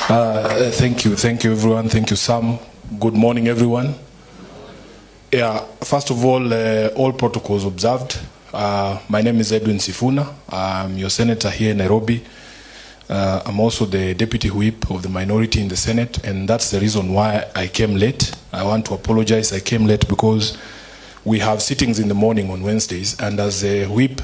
Thank you everyone. Thank you, Sam. Good morning, everyone. Yeah, first of all protocols observed. My name is Edwin Sifuna. I'm your senator here in Nairobi. I'm also the deputy whip of the minority in the Senate, and that's the reason why I came late. I want to apologize. I came late because we have sittings in the morning on Wednesdays, and as a whip,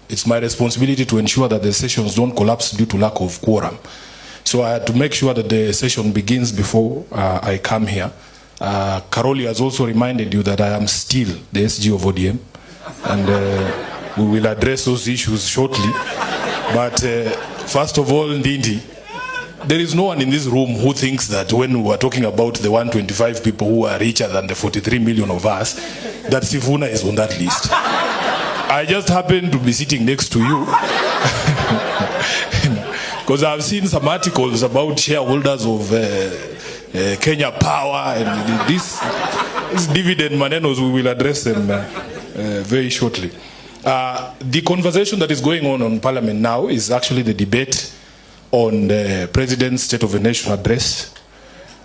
it's my responsibility to ensure that the sessions don't collapse due to lack of quorum. So I had to make sure that the session begins before I come here. Karoli has also reminded you that I am still the SG of ODM, and we will address those issues shortly. But first of all, Ndindi, there is no one in this room who thinks that when we are talking about the 125 people who are richer than the 43 million of us, that Sifuna is on that list. I just happen to be sitting next to you. Because I've seen some articles about shareholders of Kenya Power and this dividend manenos. We will address them very shortly. The conversation that is going on Parliament now is actually the debate on the President's State of the Nation address,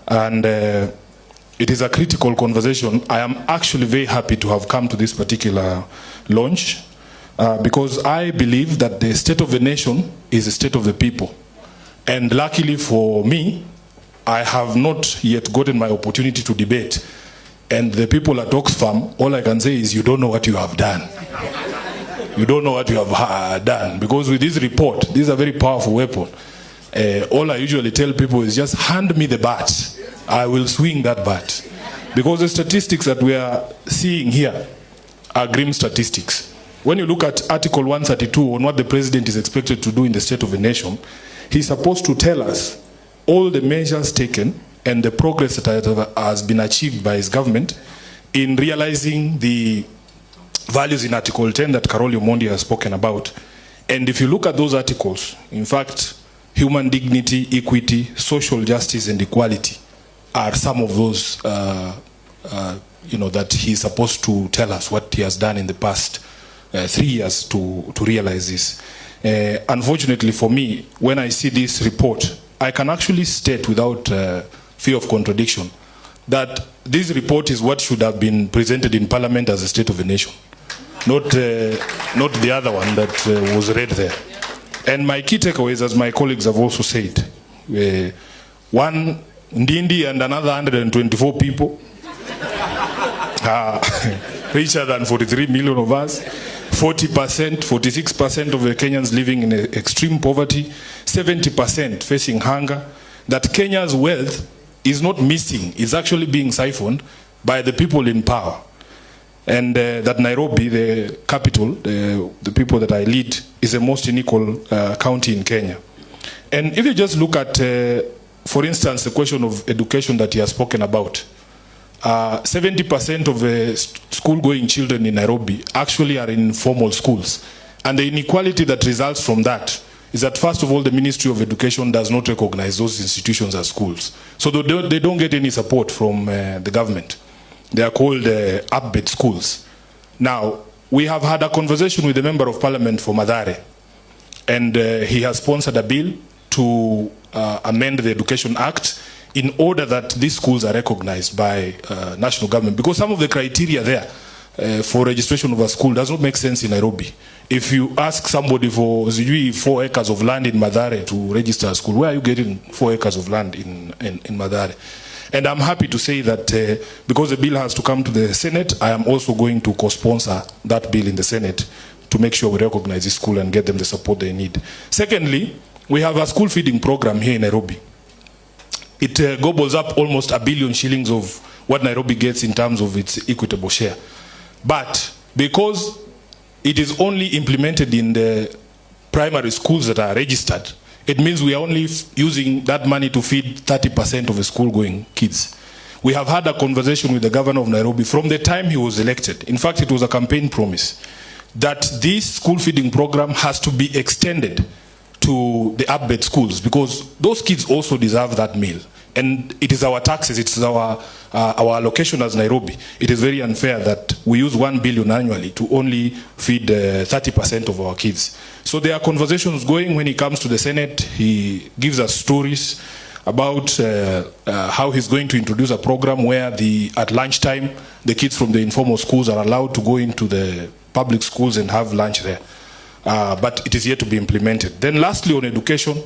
and it is a critical conversation. I am actually very happy to have come to this particular launch. Because I believe that the state of the nation is the state of the people. And luckily for me, I have not yet gotten my opportunity to debate. And the people at Oxfam, all I can say is you don't know what you have done. You don't know what you have done. Because with this report, this is a very powerful weapon. All I usually tell people is just hand me the bat. I will swing that bat. Because the statistics that we are seeing here are grim statistics. When you look at Article 132 on what the president is expected to do in the State of the Nation, he's supposed to tell us all the measures taken and the progress that has been achieved by his government in realizing the values in Article 10 that Karoli Omondi has spoken about. And if you look at those articles, in fact, human dignity, equity, social justice, and equality are some of those, that he's supposed to tell us what he has done in the past 3 years to realize this. Unfortunately for me, when I see this report, I can actually state without fear of contradiction that this report is what should have been presented in Parliament as a State of the Nation, not the other one that was read there. And my key takeaways, as my colleagues have also said, one Ndindi and another 124 people, richer than 43 million of us, 40%, 46% of the Kenyans living in extreme poverty, 70% facing hunger, that Kenya's wealth is not missing, it's actually being siphoned by the people in power. And that Nairobi, the capital, the people that I lead, is the most unequal county in Kenya. And if you just look at, for instance, the question of education that he has spoken about, 70% of the school-going children in Nairobi actually are in formal schools. And the inequality that results from that is that, first of all, the Ministry of Education does not recognize those institutions as schools. So they don't get any support from the government. They are called upbed schools. Now, we have had a conversation with the Member of Parliament for Mathare, and he has sponsored a bill to amend the Education Act in order that these schools are recognized by national government. Because some of the criteria there for registration of a school does not make sense in Nairobi. If you ask somebody for 4 acres of land in Mathare to register a school, where are you getting 4 acres of land in Mathare? And I'm happy to say that because the bill has to come to the Senate, I am also going to co-sponsor that bill in the Senate to make sure we recognize this school and get them the support they need. Secondly, we have a school feeding program here in Nairobi. It gobbles up almost 1 billion shillings of what Nairobi gets in terms of its equitable share. But because it is only implemented in the primary schools that are registered, it means we are only using that money to feed 30% of the school-going kids. We have had a conversation with the governor of Nairobi from the time he was elected. In fact, it was a campaign promise that this school feeding program has to be extended to the upbed schools, because those kids also deserve that meal. And it is our taxes, it is our allocation as Nairobi. It is very unfair that we use 1 billion annually to only feed 30% of our kids. So there are conversations going. When he comes to the Senate, he gives us stories about how he's going to introduce a program where at lunchtime, the kids from the informal schools are allowed to go into the public schools and have lunch there. But it is yet to be implemented. Then lastly, on education,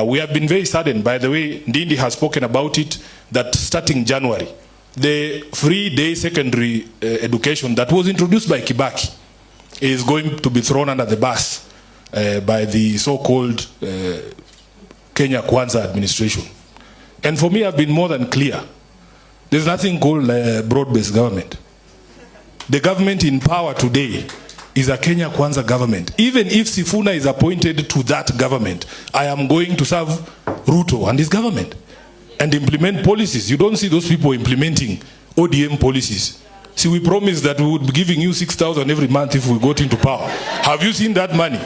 we have been very saddened. By the way, Ndindi has spoken about it, that starting January, the free day secondary education that was introduced by Kibaki is going to be thrown under the bus by the so-called Kenya Kwanza administration. And for me, I've been more than clear. There's nothing called broad-based government. The government in power today is a Kenya Kwanza government. Even if Sifuna is appointed to that government, I am going to serve Ruto and his government and implement policies. You don't see those people implementing ODM policies. See, we promised that we would be giving you 6,000 every month if we got into power. Have you seen that money?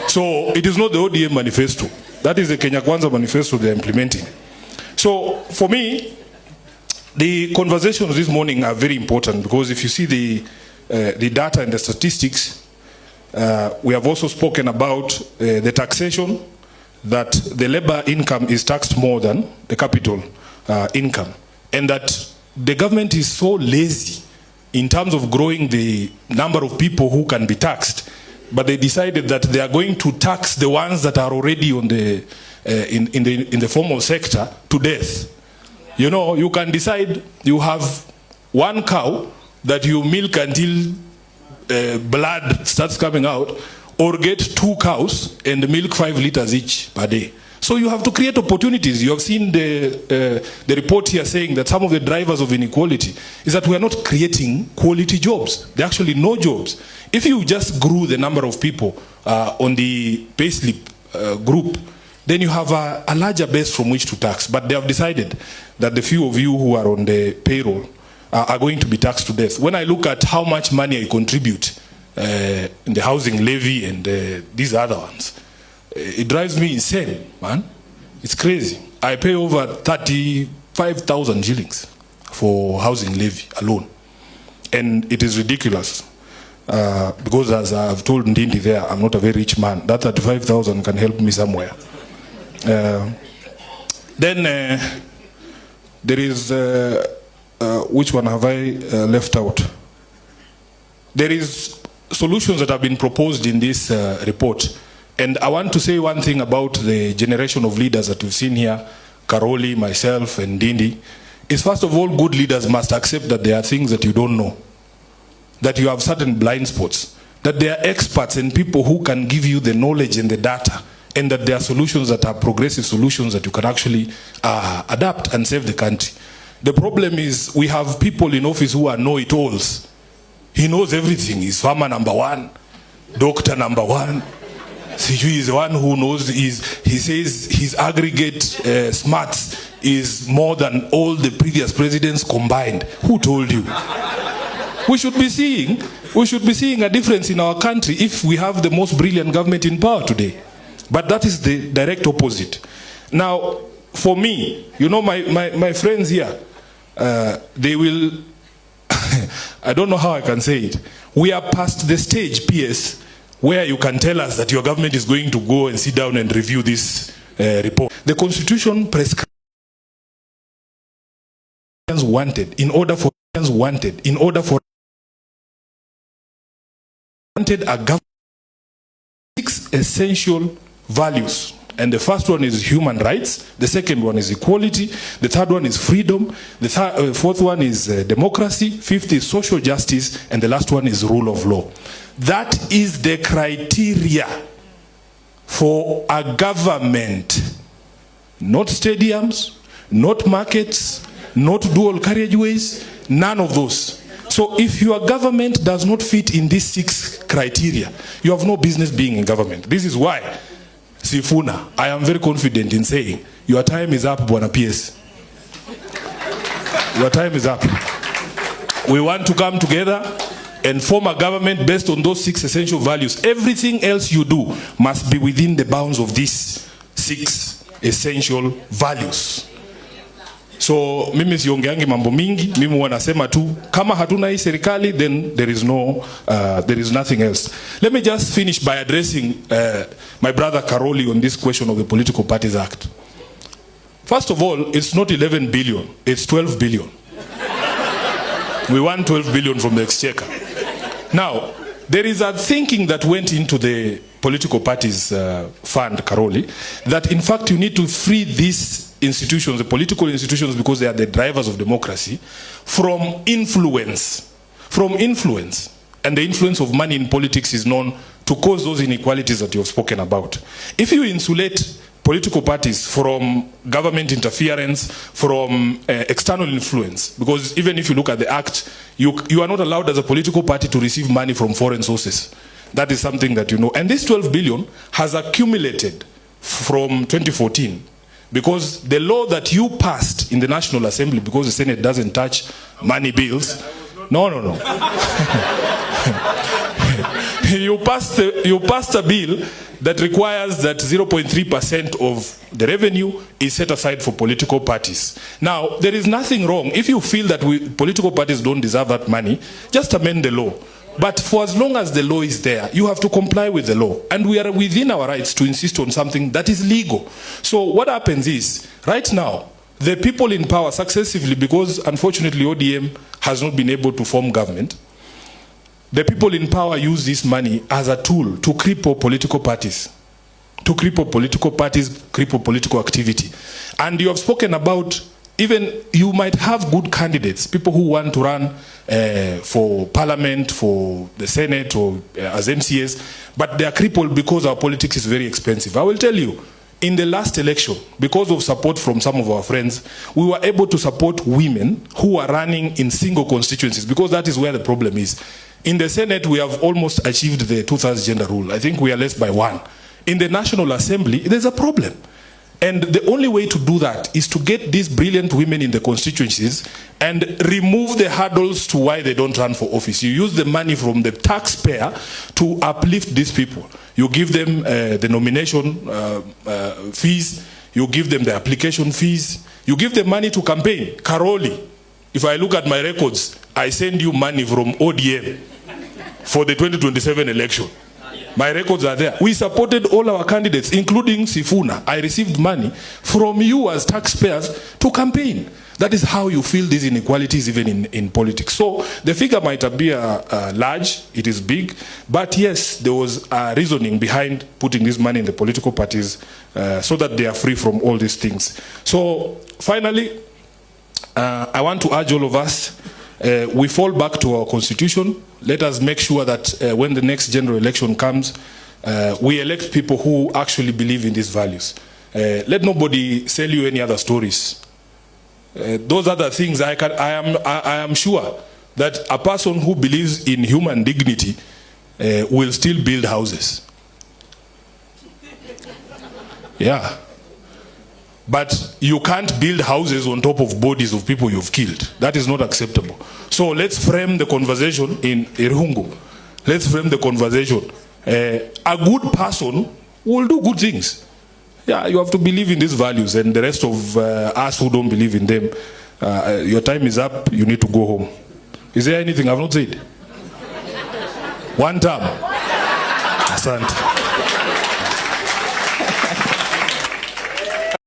So it is not the ODM manifesto. That is the Kenya Kwanza manifesto they're implementing. So for me, the conversations this morning are very important, because if you see the data and the statistics, we have also spoken about the taxation, that the labor income is taxed more than the capital income, and that the government is so lazy in terms of growing the number of people who can be taxed, but they decided that they are going to tax the ones that are already on the in the formal sector to death. You know, you can decide you have one cow that you milk until blood starts coming out, or get 2 cows and milk 5 liters each per day. So you have to create opportunities. You have seen the report here saying that some of the drivers of inequality is that we are not creating quality jobs. There are actually no jobs. If you just grew the number of people on the payslip group, then you have a larger base from which to tax. But they have decided that the few of you who are on the payroll are going to be taxed to death. When I look at how much money I contribute in the housing levy and these other ones, it drives me insane, man. It's crazy. I pay over 35,000 shillings for housing levy alone. And it is ridiculous. Because as I've told Ndindi there, I'm not a very rich man. That 35,000 can help me somewhere. Then there is, which one have I left out? There is solutions that have been proposed in this report. And I want to say one thing about the generation of leaders that we've seen here, Karoli, myself, and Ndindi, is first of all, good leaders must accept that there are things that you don't know, that you have certain blind spots, that there are experts and people who can give you the knowledge and the data, and that there are solutions that are progressive solutions that you can actually adapt and save the country. The problem is we have people in office who are know-it-alls. He knows everything. He's farmer number 1, doctor number 1. He is the one who knows. He says his aggregate smarts is more than all the previous presidents combined. Who told you? We should be seeing a difference in our country if we have the most brilliant government in power today. But that is the direct opposite. Now, for me, you know, my friends here, they will, I don't know how I can say it. We are past the stage, PS, where you can tell us that your government is going to go and sit down and review this report. The Constitution prescribes wanted in order for a government 6 essential values. And the first one is human rights, the second one is equality, the third one is freedom, the fourth one is democracy, fifth is social justice, and the last one is rule of law. That is the criteria for a government. Not stadiums, not markets, not dual carriageways, none of those. So if your government does not fit in these 6 criteria, you have no business being in government. This is why, Sifuna, I am very confident in saying, your time is up, Bwana PS. Your time is up. We want to come together and form a government based on those 6 essential values. Everything else you do must be within the bounds of these 6 essential values. So mimi siongeangi mambo mingi, mimi wanasema tu kama hatuna hii serikali then there is nothing else. Let me just finish by addressing my brother Karoli on this question of the Political Parties Act. First of all, it's not 11 billion, it's 12 billion. We want 12 billion from the exchequer. Now, there is a thinking that went into the political parties fund, Karoli, that in fact you need to free these institutions, the political institutions, because they are the drivers of democracy, from influence. And the influence of money in politics is known to cause those inequalities that you have spoken about. If you insulate political parties from government interference, from external influence, because even if you look at the act, you are not allowed as a political party to receive money from foreign sources. That is something that you know. And this 12 billion has accumulated from 2014 because the law that you passed in the National Assembly, because the Senate doesn't touch money bills. No. You passed a bill that requires that 0.3% of the revenue is set aside for political parties. Now, there is nothing wrong. If you feel that political parties don't deserve that money, just amend the law. But for as long as the law is there, you have to comply with the law. And we are within our rights to insist on something that is legal. So what happens is, right now, the people in power successively, because unfortunately ODM has not been able to form government, the people in power use this money as a tool to cripple political parties. Cripple political activity. And you have spoken about, even you might have good candidates, people who want to run for parliament, for the Senate, or as MCAs, but they are crippled because our politics is very expensive. I will tell you, in the last election, because of support from some of our friends, we were able to support women who are running in single constituencies, because that is where the problem is. In the Senate, we have almost achieved the 2/3 gender rule. I think we are less by 1. In the National Assembly, there's a problem. And the only way to do that is to get these brilliant women in the constituencies and remove the hurdles to why they don't run for office. You use the money from the taxpayer to uplift these people. You give them the nomination fees, you give them the application fees, you give them money to campaign. Karoli, if I look at my records, I send you money from ODM for the 2027 election. My records are there. We supported all our candidates, including Sifuna. I received money from you as taxpayers to campaign. That is how you feel these inequalities even in politics. So the figure might appear large, it is big, but yes, there was a reasoning behind putting this money in the political parties so that they are free from all these things. So finally, I want to urge all of us, we fall back to our constitution. Let us make sure that when the next general election comes, we elect people who actually believe in these values. Let nobody sell you any other stories. Those other things, I am sure that a person who believes in human dignity will still build houses. Yeah. But you can't build houses on top of bodies of people you've killed. That is not acceptable. So let's frame the conversation in Irungu. Let's frame the conversation. A good person will do good things. Yeah, you have to believe in these values, and the rest of us who don't believe in them, your time is up, you need to go home. Is there anything I've not said? One term. Asante.